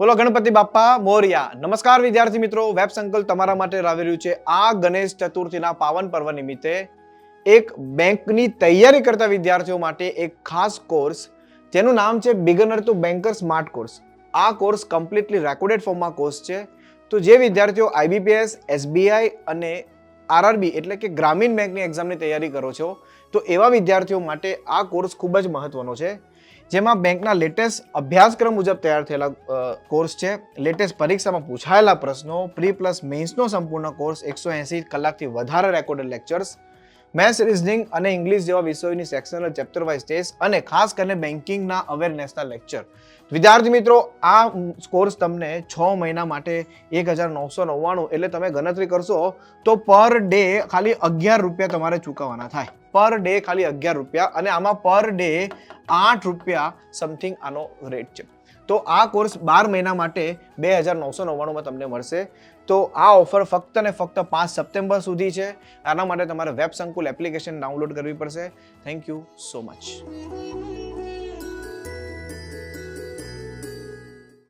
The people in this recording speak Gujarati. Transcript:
બોલો ગણપતિ બાપ્પા મોરયા. નમસ્કાર વિદ્યાર્થી મિત્રો, વેબ સંકલ્પ તમારા માટે લાવી રહ્યું છે આ ગણેશ ચતુર્થીના પાવન પર્વ નિમિત્તે એક બેંકની તૈયારી કરતા વિદ્યાર્થીઓ માટે એક ખાસ કોર્સ જેનું નામ છે beginner to banker smart course. આ કોર્સ કમ્પ્લીટલી રેકોર્ડેડ ફોર્મમાં કોર્સ છે. તો જે વિદ્યાર્થીઓ આઈબીપીએસ, એસબીઆઈ અને આરઆરબી એટલે કે ગ્રામીણ બેંકની એક્ઝામની તૈયારી કરો છો તો એવા વિદ્યાર્થીઓ માટે આ કોર્સ ખૂબ જ મહત્વનો છે, જેમાં બેંકના લેટેસ્ટ અભ્યાસક્રમ મુજબ તૈયાર થયેલા કોર્સ છે. લેટેસ્ટ પરીક્ષામાં પૂછાયેલા પ્રશ્નો, પ્રી પ્લસ મેન્સનો સંપૂર્ણ કોર્સ, 180 કલાકથી વધારે રેકોર્ડેડ લેક્ચર્સ, મેથ્સ, રીઝનિંગ અને ઇંગ્લિશ જેવા વિષયોની સેક્શનલ ચેપ્ટર વાઇઝ ટેસ્ટ અને ખાસ કરીને બેન્કિંગના અવેરનેસના લેક્ચર. વિદ્યાર્થી મિત્રો, આ કોર્સ તમને 6 મહિના માટે 1999 એટલે તમે ગણતરી કરશો તો પર ડે ખાલી 11 રૂપિયા તમારે ચૂકવવાના થાય. પર ડે ખાલી 11 રૂપિયા, અને આમાં પર ડે 8 રૂપિયા સમથિંગ આનો રેટ છે. તો આ કોર્સ 12 મહિના માટે 2999 તમને મળશે. તો આ ઓફર ફક્ત ને ફક્ત 5 સપ્ટેમ્બર સુધી છે. આના માટે તમારે વેબ સંકુલ એપ્લિકેશન ડાઉનલોડ કરવી પડશે. Thank you so much.